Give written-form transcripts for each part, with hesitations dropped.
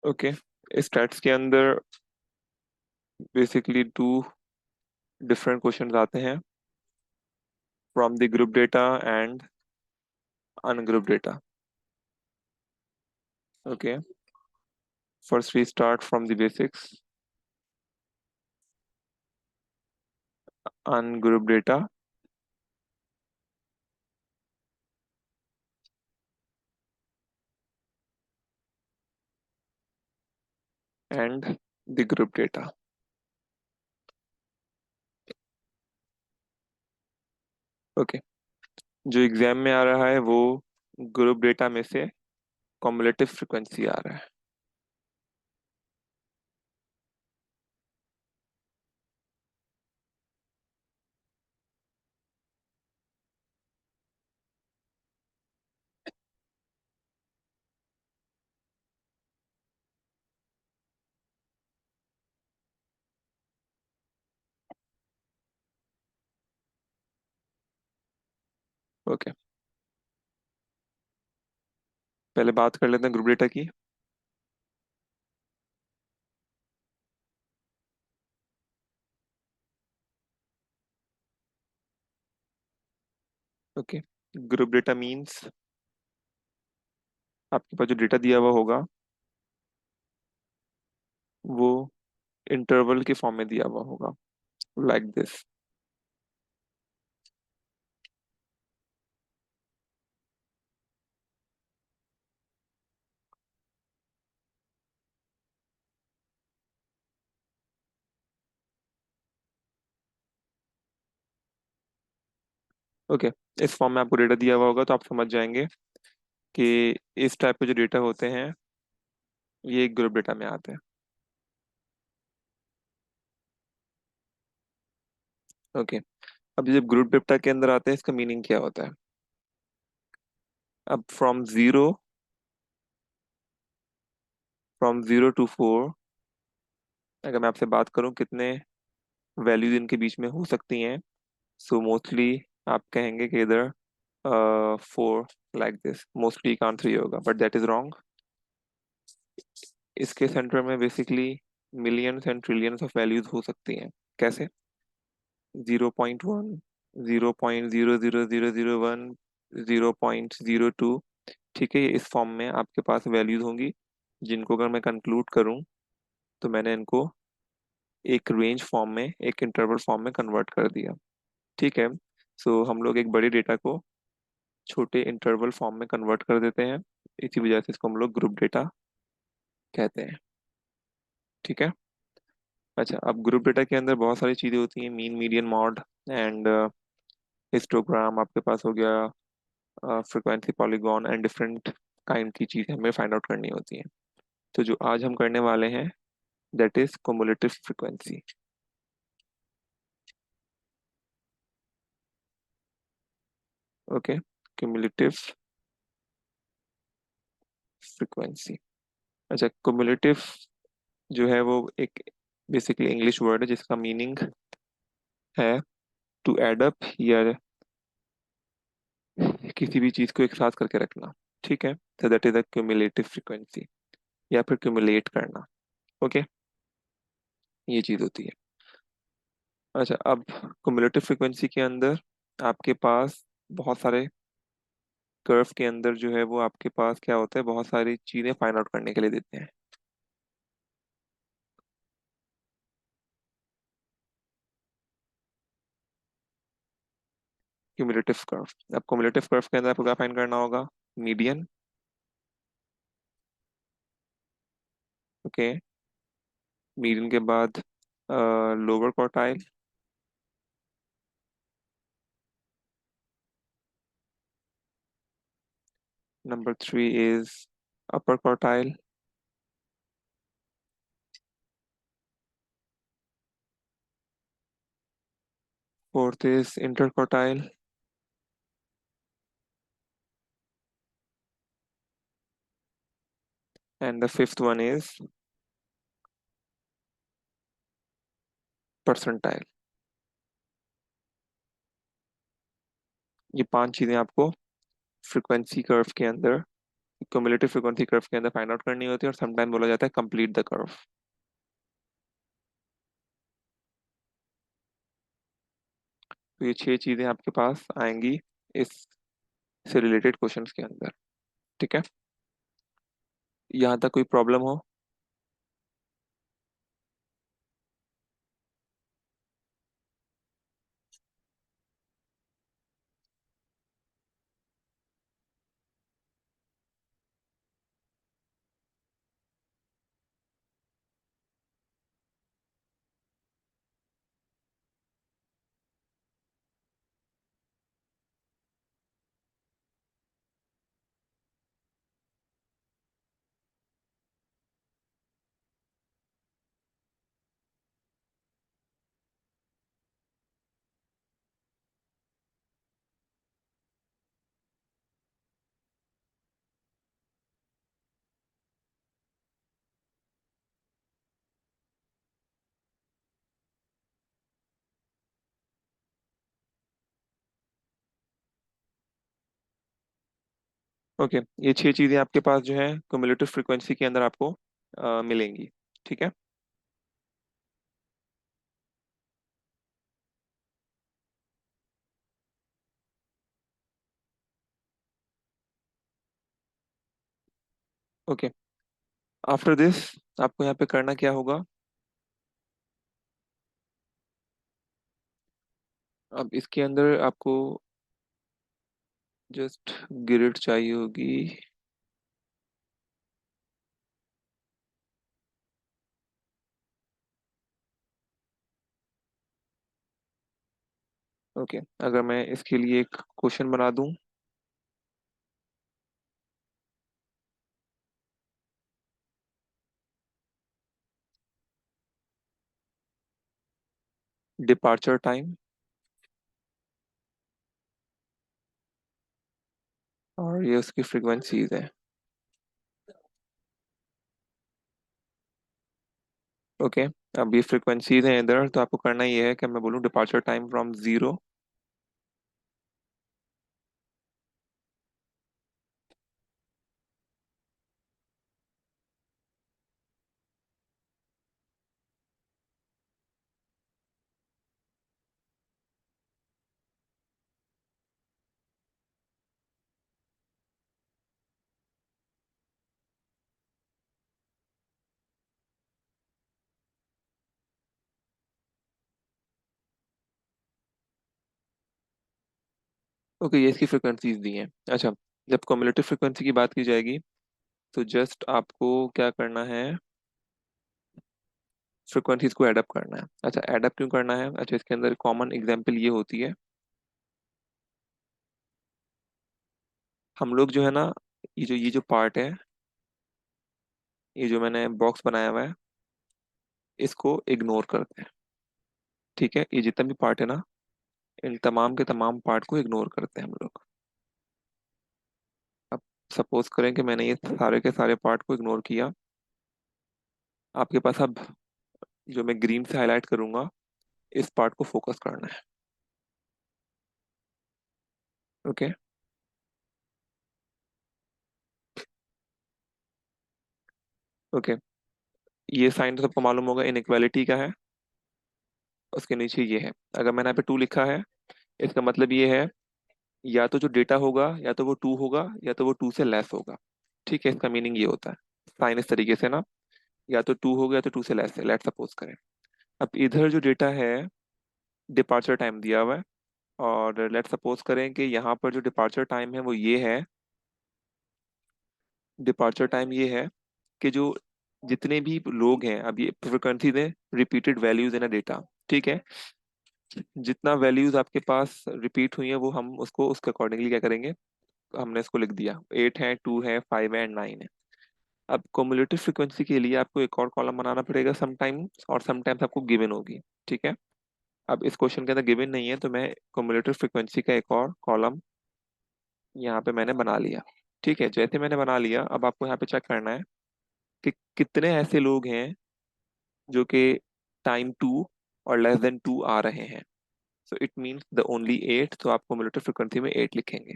Okay, stats के अंदर basically to different questions आते हैं, from the group data and ungroup data. Okay, first we start from the basics. Ungroup data and the group data. Okay, जो exam में आ रहा है वो ग्रुप डेटा में से कॉम्युलेटिव फ्रीक्वेंसी आ रहा है. ओके, पहले बात कर लेते हैं ग्रुप डेटा की. ओके, ग्रुप डेटा मींस आपके पास जो डेटा दिया हुआ होगा वो इंटरवल के फॉर्म में दिया हुआ होगा, लाइक दिस. ओके, इस फॉर्म में आपको डेटा दिया हुआ होगा तो आप समझ जाएंगे कि इस टाइप के जो डेटा होते हैं ये एक ग्रुप डेटा में आते हैं. ओके, अब जब ग्रुप डेटा के अंदर आते हैं इसका मीनिंग क्या होता है. अब फ्रॉम जीरो टू 4, अगर मैं आपसे बात करूं कितने वैल्यूज इनके बीच में हो सकती हैं, सो मोस्टली आप कहेंगे कि इधर 4, लाइक दिस. मोस्टली का आंसर ये होगा, बट दैट इज रॉन्ग. इसके सेंटर में basically millions and trillions of values हो सकती हैं. कैसे? 0.1, 0.00001, 0.02. ठीक है, ये इस फॉर्म में आपके पास वैल्यूज होंगी जिनको अगर मैं कंक्लूड करूं तो मैंने इनको एक रेंज फॉर्म में, एक इंटरवल फॉर्म में कन्वर्ट कर दिया. ठीक है, सो हम लोग एक बड़े डेटा को छोटे इंटरवल फॉर्म में कन्वर्ट कर देते हैं. इसी वजह से इसको हम लोग ग्रुप डेटा कहते हैं. ठीक है. अच्छा, अब ग्रुप डेटा के अंदर बहुत सारी चीज़ें होती हैं, mean, median, mod and histogram आपके पास हो गया, frequency, polygon and different kind की चीज़ें हमें फाइंड आउट करनी होती हैं. तो जो आज हम करने वाले हैं that is cumulative frequency. Okay, cumulative frequency. अच्छा, क्युमुलेटिव जो है वो एक बेसिकली इंग्लिश वर्ड है जिसका मीनिंग है टू एड अप, या किसी भी चीज को एक साथ करके रखना. ठीक है, तो that is a cumulative frequency, या फिर क्युमुलेट करना. ओके, ये चीज होती है. अच्छा, अब क्युमुलेटिव फ्रिक्वेंसी के अंदर आपके पास बहुत सारे कर्व के अंदर जो है वो आपके पास क्या होता है, बहुत सारी चीजें फाइंड आउट करने के लिए देते हैं. Cumulative curve. अब क्युमुलेटिव कर्व के अंदर आपको क्या फाइंड करना होगा? मीडियन. ओके, मीडियन के बाद lower quartile. Number 3 is upper quartile. Fourth is inter quartile. And the fifth one is percentile. ये 5 चीजें आपको फ्रिक्वेंसी कर्व के अंदर क्युमुलेटिव फ्रीक्वेंसी कर्व के अंदर फाइंड आउट करनी होती है, और समटाइम बोला जाता है कंप्लीट द कर्व। तो ये 6 चीजें आपके पास आएंगी इस से रिलेटेड क्वेश्चंस के अंदर। ठीक है, यहाँ तक कोई प्रॉब्लम हो? ओके, ये 6 चीजें आपके पास जो है क्युमुलेटिव फ्रीक्वेंसी के अंदर आपको मिलेंगी। ठीक है। ओके, आफ्टर दिस आपको यहाँ पे करना क्या होगा? अब इसके अंदर आपको जस्ट ग्रिड चाहिए होगी। ओके, अगर मैं इसके लिए एक क्वेश्चन बना दूं। डिपार्चर टाइम और ये उसकी फ्रीक्वेंसीज है। ओके, अब ये फ्रीक्वेंसीज हैं इधर, तो आपको करना ये है कि मैं बोलूँ departure time from zero. Okay, ये इसकी फ्रीक्वेंसीज दी हैं। अच्छा, जब कम्युलेटिव फ्रीक्वेंसी की बात की जाएगी तो जस्ट आपको क्या करना है, फ्रीक्वेंसीज को एडअप करना है। अच्छा, एडअप क्यों करना है? अच्छा, इसके अंदर कॉमन एग्जांपल ये होती है, हम लोग जो है ना, ये जो पार्ट है, ये जो मैंने बॉक्स बनाया हुआ है, इसको इग्नोर करते हैं। ठीक है, ये जितना भी पार्ट है ना, इन तमाम के तमाम पार्ट को इग्नोर करते हैं हम लोग। अब सपोज करें कि मैंने ये सारे के सारे पार्ट को इग्नोर किया। आपके पास अब जो मैं ग्रीन से हाईलाइट करूंगा, इस पार्ट को फोकस करना है। ओके। ओके, ये साइन तो सबको मालूम होगा, इनइक्वालिटी का है। उसके नीचे ये है। अगर मैंने यहाँ पे 2 लिखा है, इसका मतलब ये है या तो जो डेटा होगा या तो वो 2 होगा या तो वो 2 से लेस होगा। ठीक है, इसका मीनिंग ये होता है साइन इस तरीके से ना, या तो 2 होगा या तो 2 से लेस है, लेट सपोज करें। अब इधर जो डेटा है, डिपार्चर टाइम दिया हुआ है, और लेट सपोज करें कि यहाँ पर जो डिपार्चर टाइम है वो ये है। डिपार्चर टाइम ये है कि जो जितने भी लोग हैं, अब ये फ्रिक्वेंसी दें repeated values in a data. ठीक है, जितना वैल्यूज आपके पास रिपीट हुई है वो हम उसको उसके अकॉर्डिंगली क्या करेंगे, हमने इसको लिख दिया। 8 है, 2 है, 5 है एंड 9 है। अब कम्युलेटिव फ्रीक्वेंसी के लिए आपको एक और कॉलम बनाना पड़ेगा समटाइम्स, और समटाइम्स आपको गिवन होगी। ठीक है, अब इस क्वेश्चन के अंदर गिवन नहीं है, तो मैं कम्युलेटिव फ्रीक्वेंसी का एक और कॉलम यहाँ पे मैंने बना लिया। ठीक है, जैसे मैंने बना लिया, अब आपको यहाँ पे चेक करना है कि कितने ऐसे लोग हैं जो कि टाइम 2 और लेस देन 2 आ रहे हैं। So it means the only 8, तो आप कम्युलेटिव फ्रीक्वेंसी में 8 लिखेंगे।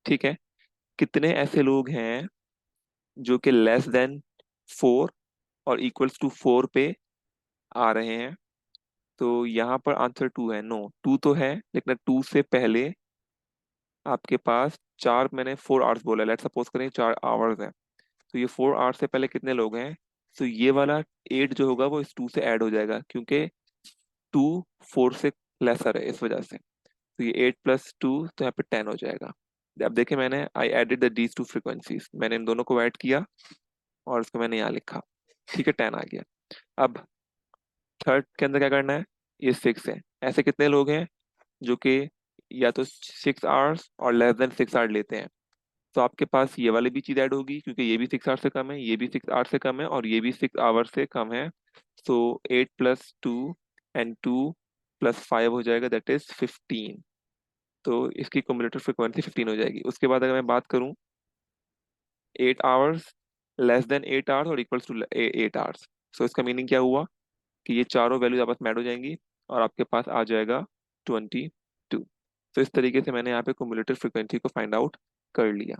ठीक है, कितने ऐसे लोग हैं जो कि लेस देन 4 और इक्वल्स टू 4 पे आ रहे हैं? तो यहाँ पर आंसर 2 है। नो, 2 तो है, लेकिन 2 से पहले आपके पास चार, मैंने 4 आवर्स बोला, लेट सपोज करें 4 आवर्स है, तो ये 4 आवर्स से पहले कितने लोग हैं? तो ये वाला 8 जो होगा वो इस 2 से ऐड हो जाएगा, क्योंकि 2 4 से लेसर है, इस वजह से। तो ये 8 + 2, तो यहाँ पे 10 हो जाएगा। अब देखें, मैंने I added the these two frequencies, मैंने इन दोनों को ऐड किया और उसको मैंने यहाँ लिखा। ठीक है, 10 आ गया। अब थर्ड के अंदर क्या करना है? ये 6 है। ऐसे कितने लोग हैं जो कि या तो 6 आवर्स और लेस देन 6 आवर लेते हैं? तो आपके पास ये वाली भी चीज ऐड होगी, क्योंकि ये भी 6 आवर से कम है, ये भी 6 आवर से कम है, और ये भी 6 आवर से कम है। सो 8 + 2 एंड 2 + 5 हो जाएगा, दैट इज 15। तो इसकी क्युमुलेटिव फ्रीक्वेंसी 15 हो जाएगी। उसके बाद अगर मैं बात करूं 8 आवर्स, लेस देन 8 आवर्स और इक्वल्स टू 8 आवर्स, सो इसका मीनिंग क्या हुआ कि ये चारों वैल्यूज आपस में ऐड हो जाएंगी और आपके पास आ जाएगा 22। तो इस तरीके से मैंने यहाँ पे क्युमुलेटिव फ्रीक्वेंसी को फाइंड आउट कर लिया।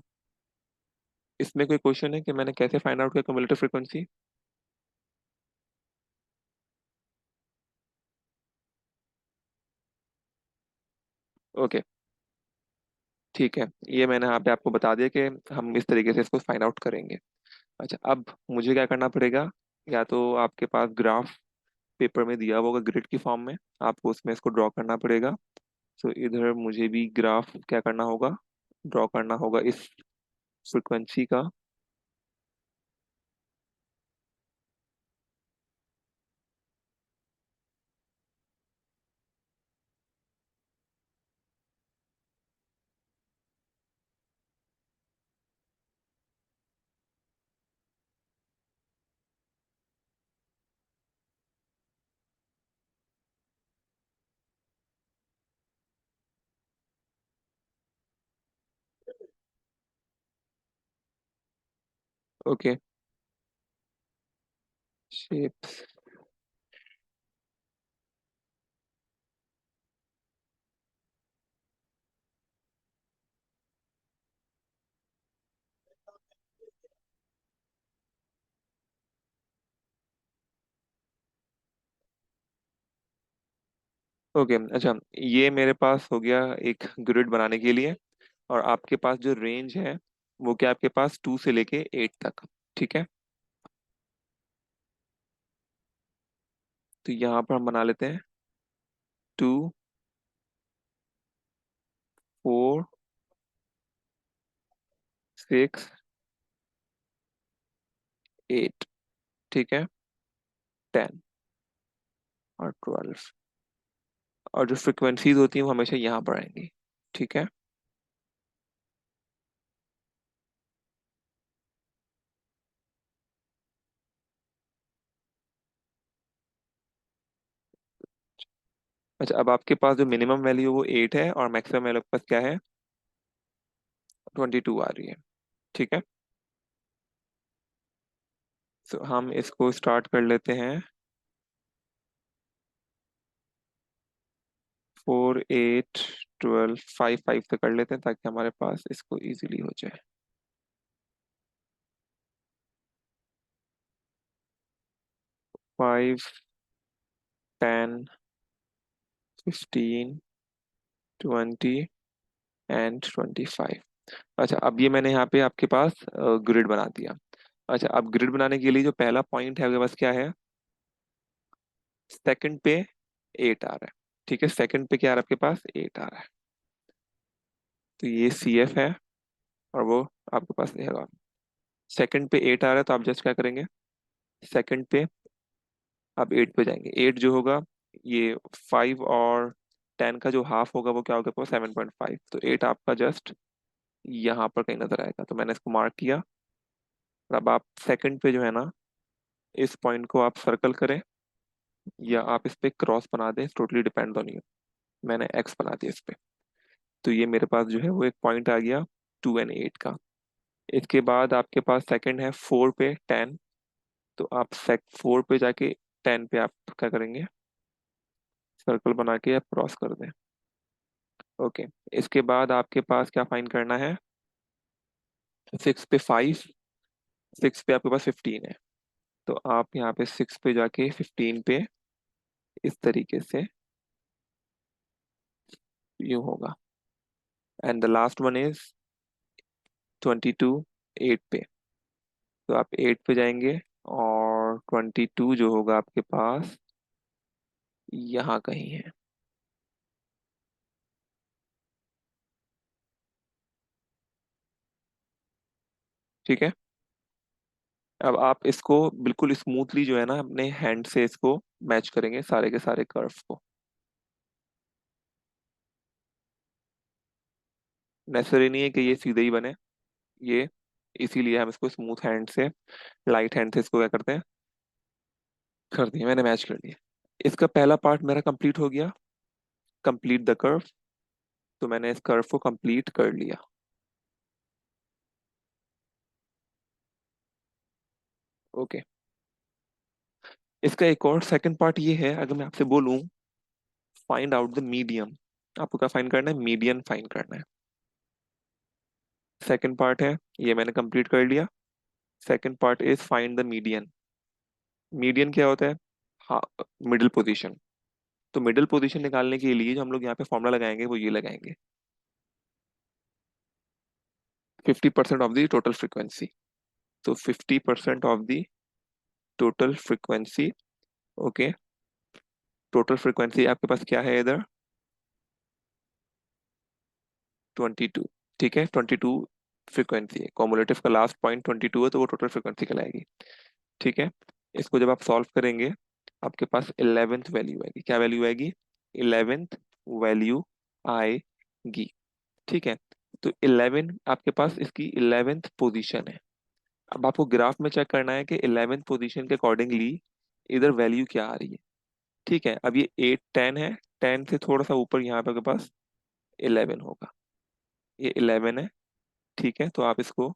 इसमें कोई क्वेश्चन है कि मैंने कैसे फाइंड आउट किया क्युमुलेटिव फ्रीक्वेंसी? ओके, ठीक है, ये मैंने यहाँ पे आपको बता दिया कि हम इस तरीके से इसको फाइंड आउट करेंगे। अच्छा, अब मुझे क्या करना पड़ेगा? या तो आपके पास ग्राफ पेपर में दिया हुआ होगा ग्रिड की फॉर्म में, आपको उसमें इसको ड्रॉ करना पड़ेगा। तो इधर मुझे भी ग्राफ क्या करना होगा? ड्रॉ करना होगा इस फ्रीक्वेंसी का। Okay, shapes. ओके, अच्छा, ये मेरे पास हो गया एक ग्रिड बनाने के लिए। और आपके पास जो रेंज है वो क्या, आपके पास 2 से लेके 8 तक। ठीक है, तो यहाँ पर हम बना लेते हैं 2, 4, 6, 8। ठीक है, 10 और 12। और जो फ्रिक्वेंसीज होती हैं वो हमेशा यहाँ पर आएंगी। ठीक है, अच्छा, अब आपके पास जो मिनिमम वैल्यू वो 8 है और मैक्सिमम वैल्यू आपके पास क्या है? 22 आ रही है। ठीक है, तो हम इसको स्टार्ट कर लेते हैं 4, 8, 12, 5, 5 से कर लेते हैं ताकि हमारे पास इसको इजीली हो जाए। 5, 10, 15, 20 एंड 25। अच्छा, अब ये मैंने यहाँ पे आपके पास ग्रिड बना दिया। अच्छा, अब ग्रिड बनाने के लिए जो पहला पॉइंट है आपके पास क्या है? सेकंड पे 8 आ रहा है। ठीक है, सेकंड पे क्या आ रहा है आपके पास? 8 आ रहा है। तो ये CF है और वो आपके पास नहीं होगा। सेकंड पे 8 आ रहा है, तो आप जस्ट क्या करेंगे? सेकंड पे आप 8 पे जाएंगे। 8 जो होगा, ये 5 और 10 का जो हाफ होगा वो क्या होगा? आपको 7.5। तो 8 आपका जस्ट यहाँ पर कहीं नजर आएगा, तो मैंने इसको मार्क किया। और अब आप सेकंड पे जो है ना, इस पॉइंट को आप सर्कल करें या आप इस पे क्रॉस बना दें, टोटली डिपेंड ऑन यू। मैंने एक्स बना दिया इस पे। तो ये मेरे पास जो है वो एक पॉइंट आ गया 2 एंड 8 का। इसके बाद आपके पास सेकंड है 4 पे 10। तो आप 4 पे जाके 10 पे आप क्या करेंगे? सर्कल बना के आप क्रॉस कर दें। ओके, इसके बाद आपके पास क्या फाइंड करना है? सिक्स पे 5, सिक्स पे आपके पास 15 है, तो आप यहाँ पे 6 पे जाके 15 पे इस तरीके से यूं होगा। And the last one is 22 8 पे, तो आप 8 पे जाएंगे और 22 जो होगा आपके पास यहाँ कहीं है। ठीक है, अब आप इसको बिल्कुल स्मूथली जो है ना अपने हैंड से इसको मैच करेंगे सारे के सारे कर्व को। नेसेसरी नहीं है कि ये सीधे ही बने, ये इसीलिए हम इसको स्मूथ हैंड से, लाइट हैंड से इसको क्या करते हैं, कर दिया, मैंने मैच कर दिया। इसका पहला पार्ट मेरा कंप्लीट हो गया, कंप्लीट द कर्व, तो मैंने इस कर्व को कंप्लीट कर लिया। ओके, इसका एक और सेकंड पार्ट ये है, अगर मैं आपसे बोलूं फाइंड आउट द मीडियम, आपको क्या फाइंड करना है, मीडियन फाइंड करना है। सेकंड पार्ट है, ये मैंने कंप्लीट कर लिया। Second part is find the median. Median क्या होता है, हाँ, मिडिल पोजीशन। तो मिडिल पोजीशन निकालने के लिए जो हम लोग यहाँ पे फॉर्मूला लगाएंगे वो ये लगाएंगे, 50% ऑफ द टोटल फ्रीक्वेंसी। तो 50% of the total frequency. Okay, total frequency आपके पास क्या है इधर, 22। ठीक है, 22 फ्रीक्वेंसी है, कॉमुलेटिव का लास्ट पॉइंट 22 है, तो वो टोटल फ्रीक्वेंसी कहलाएगी। ठीक है, इसको जब आप सॉल्व करेंगे आपके पास 11th वैल्यू आएगी। क्या वैल्यू आएगी, 11th वैल्यू आएगी। ठीक है, तो 11 आपके पास इसकी 11th पोजीशन है। अब आपको ग्राफ में चेक करना है कि 11th पोजीशन के अकॉर्डिंगली इधर वैल्यू क्या आ रही है। ठीक है, अब ये 8 10 है, 10 से थोड़ा सा ऊपर यहाँ पे आपके पास 11 होगा, ये 11 है। ठीक है, तो आप इसको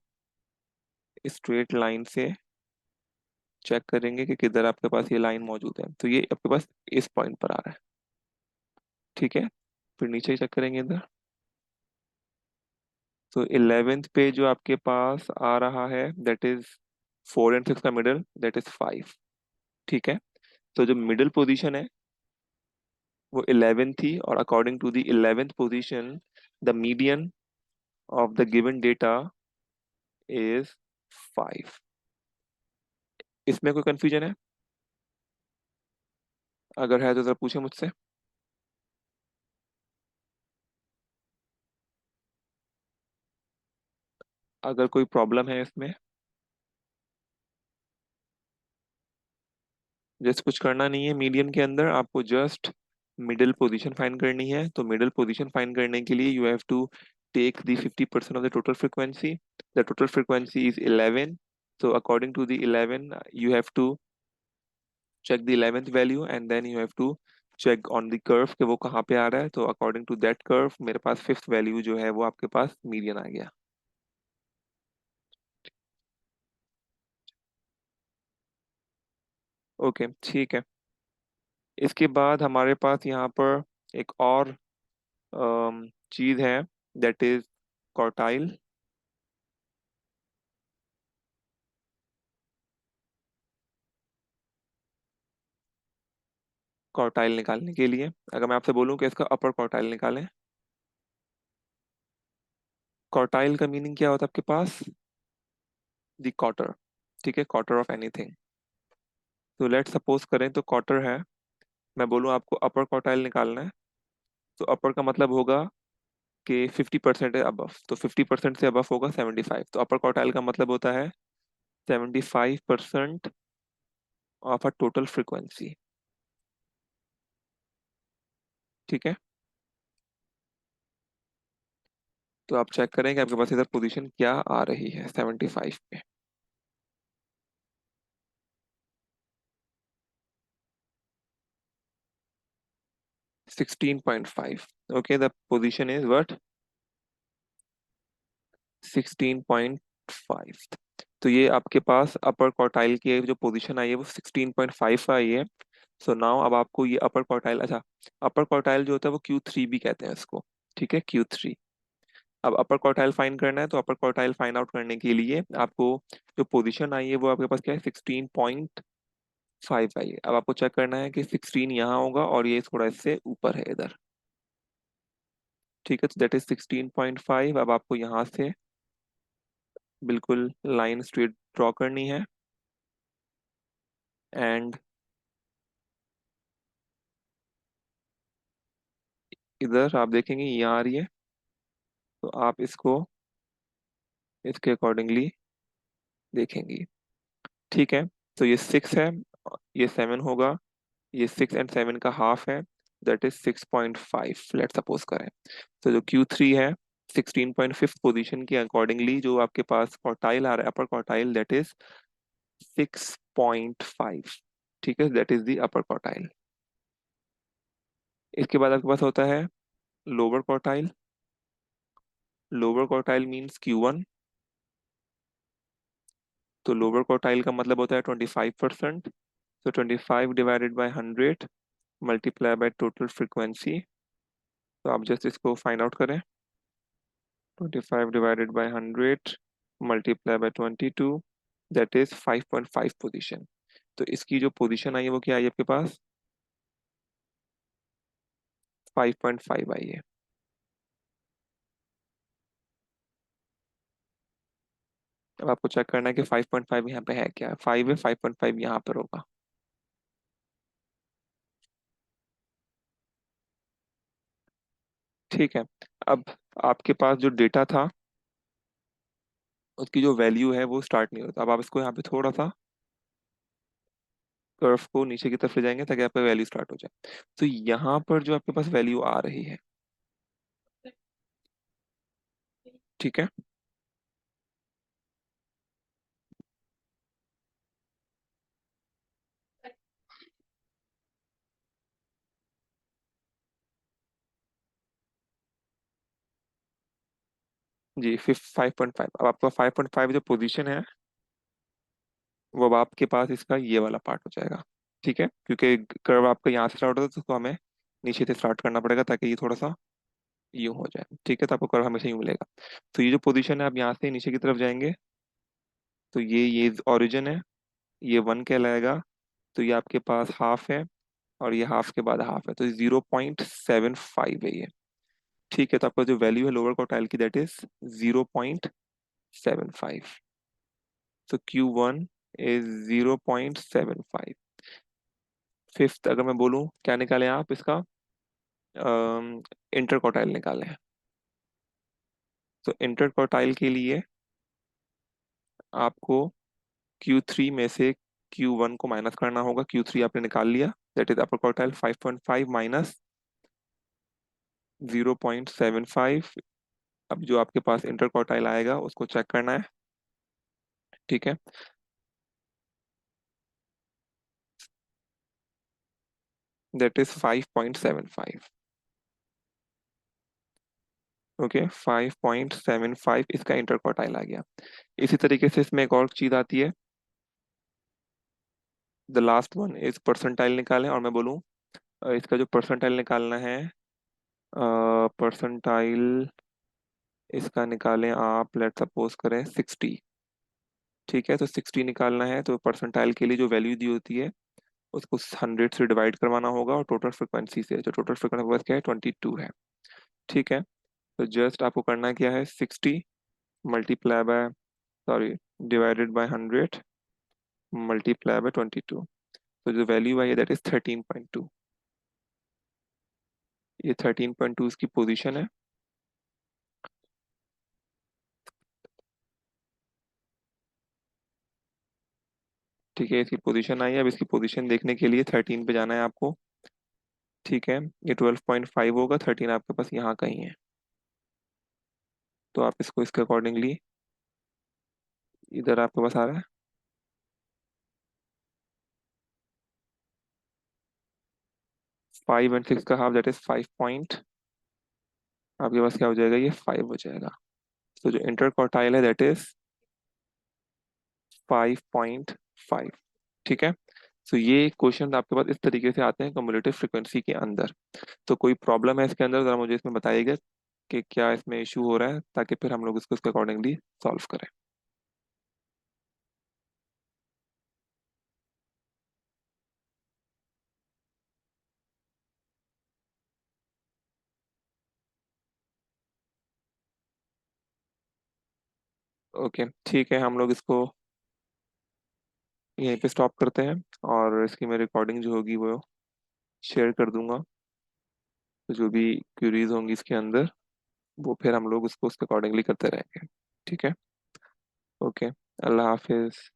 स्ट्रेट लाइन से चेक करेंगे कि किधर आपके पास ये लाइन मौजूद है, तो ये आपके पास इस पॉइंट पर आ रहा है। ठीक है, फिर नीचे चेक करेंगे इधर, तो 11th पे जो आपके पास आ रहा है दैट इज 4 and 6 का मिडल, दैट इज 5। ठीक है, तो जो मिडिल पोजीशन है वो 11 थी, और according to the 11th position the median of the given data is 5। इसमें कोई कंफ्यूजन है, अगर है तो जरा पूछे मुझसे। अगर कोई प्रॉब्लम है इसमें, जस्ट कुछ करना नहीं है, मीडियन के अंदर आपको जस्ट मिडिल पोजीशन फाइंड करनी है। तो मिडिल पोजीशन फाइंड करने के लिए you have to take the 50% of the total frequency, the total frequency is 11। so according to the 11 you have to check the 11th value and then you have to check on the curve कि वो कहाँ पे आ रहा है। तो according to that curve मेरे पास fifth value जो है वो आपके पास मीडियन आ गया। ओके, ठीक है। इसके बाद हमारे पास यहाँ पर एक और चीज है, दैट इज क्वार्टाइल। क्वार्टाइल निकालने के लिए अगर मैं आपसे बोलूं कि इसका अपर क्वार्टाइल निकालें, क्वार्टाइल का मीनिंग क्या होता है आपके पास, द क्वार्टर। ठीक है, क्वार्टर ऑफ एनीथिंग। तो लेट सपोज करें तो क्वार्टर है, मैं बोलूं आपको अपर क्वार्टाइल निकालना है, तो अपर का मतलब होगा कि 50% है अबव, तो 50% से अबव होगा 75, तो अपर क्वार्टाइल का मतलब होता है 75% ऑफ अ टोटल फ्रीक्वेंसी। ठीक है, तो आप चेक करें कि आपके पास इधर पोजीशन क्या आ रही है 75 पे। 16.5। Okay, the position is what, 16.5। तो ये आपके पास अपर क्वार्टाइल की जो पोजीशन आई है वो 16.5 आई है। सो नाउ अब आपको ये अपर क्वार्टाइल, अच्छा, अपर क्वार्टाइल जो होता है वो Q3 भी कहते हैं इसको। ठीक है, Q3। अब अपर क्वार्टाइल फाइंड करना है, तो अपर क्वार्टाइल फाइंड आउट करने के लिए आपको जो पोजीशन आई है वो आपके पास क्या है, 16.5 आई है। अब आपको चेक करना है कि 16 यहाँ होगा और ये थोड़ा इससे ऊपर है इधर। ठीक है, तो दैट इज 16.5। अब आपको यहाँ से बिल्कुल लाइन स्ट्रेट ड्रॉ करनी है एंड इधर आप देखेंगे यहाँ आ रही है, तो आप इसको इसके अकॉर्डिंगली देखेंगे। ठीक है, तो ये 6 है, ये 7 होगा, ये 6 और 7 का हाफ है, दैट इज 6.5 लेट सपोज करें। तो जो Q3 है 16.5 पोजीशन के अकॉर्डिंगली जो आपके पास क्वार्टाइल आ रहा है अपर क्वार्टाइल, दैट इज 6.5। ठीक है, that is the upper quartile. इसके बाद आपके पास होता है lower quartile. Lower quartile means Q1। तो लोअर क्वार्टाइल का मतलब होता है 25%। तो 25 divided by 100 multiply by total frequency. तो आप जस्ट इसको फाइंड आउट करें, 25 divided by 100 multiply by 22, that is 5.5 position. तो इसकी जो पोजीशन आई है वो क्या आई है आपके पास, 5.5 आई है। अब आपको चेक करना है कि 5.5 यहाँ पे है क्या, 5 है, 5.5 यहाँ पर होगा। ठीक है, अब आपके पास जो डेटा था उसकी जो वैल्यू है वो स्टार्ट नहीं होता। अब आप इसको यहाँ पे थोड़ा सा कर्व को नीचे की तरफ ले जाएंगे ताकि आपका वैल्यू स्टार्ट हो जाए। तो यहाँ पर जो आपके पास वैल्यू आ रही है, ठीक है, जी 5.5। अब आपका 5.5 जो पोजीशन है वो अब आपके पास इसका ये वाला पार्ट हो जाएगा। ठीक है, क्योंकि कर्व आपका यहाँ से स्टार्ट होता है तो उसको हमें नीचे से स्टार्ट करना पड़ेगा ताकि ये थोड़ा सा यूं हो जाए। ठीक है, तो आपको कर्व हमेशा यूं मिलेगा। तो ये जो पोजीशन है आप यहाँ से नीचे की तरफ जाएंगे, तो ये ओरिजिन है, ये 1 कहलाएगा। तो ये आपके पास हाफ है और ये हाफ के बाद हाफ है, तो 0.75 है ये। ठीक है, तो आपका जो वैल्यू है लोअर क्वार्टाइल की दैट इज 0.75। तो Q1 इज 0.75। फिफ्थ अगर मैं बोलूँ क्या निकालें आप इसका, इंटर क्वार्टाइल निकालें। तो इंटर क्वार्टाइल के लिए आपको Q3 में से Q1 को माइनस करना होगा। Q3 आपने निकाल लिया, that is upper quartile 5.5 minus 0.75। अब जो आपके पास इंटर क्वार्टाइल आएगा उसको चेक करना है। ठीक है, दैट इज 5.75। ओके, 5.75 इसका इंटर क्वार्टाइल आ गया। इसी तरीके से इसमें एक और चीज आती है, the last one is percentile निकालें। और मैं बोलूँ इसका जो परसेंटाइल निकालना है, परसेंटाइल इसका निकालें आप, लेट सपोज करें 60। ठीक है, तो 60 निकालना है तो परसेंटाइल के लिए जो वैल्यू दी होती है उसको 100 से डिवाइड करवाना होगा और टोटल फ्रिक्वेंसी से, जो टोटल फ्रिक्वेंसी क्या है 22 है। ठीक है, तो जस्ट आपको करना क्या है, 60 multiply by, sorry, divided by 100 multiply by 22। तो जो वैल्यू आई है दैट इज 13.2। ये 13.2 इसकी पोजीशन है। ठीक है, इसकी पोजीशन आई है। अब इसकी पोजीशन देखने के लिए 13 पे जाना है आपको। ठीक है, ये 12.5 होगा, 13 आपके पास यहाँ कहीं है। तो आप इसको इसके अकॉर्डिंगली इधर आपके पास आ रहा है, 5 और 6 का हाफ दैट इज 5 आपके पास क्या हो जाएगा, ये 5 हो जाएगा। तो जो इंटर क्वार्टाइल है दैट इज 5.5। ठीक है, तो ये क्वेश्चन आपके पास इस तरीके से आते हैं कम्युलेटिव फ्रिक्वेंसी के अंदर। तो कोई प्रॉब्लम है इसके अंदर, जरा मुझे इसमें बताइएगा। कि क्या इसमें इशू हो रहा है, ताकि फिर हम लोग इसको उसके अकॉर्डिंगली सॉल्व करें। ओके ठीक है, हम लोग इसको यहीं पे स्टॉप करते हैं, और इसकी मैं रिकॉर्डिंग जो होगी वो शेयर कर दूंगा। तो जो भी क्यूरीज होंगी इसके अंदर, वो फिर हम लोग उसको उसके अकॉर्डिंगली करते रहेंगे। ठीक है। ओके। अल्लाह हाफिज।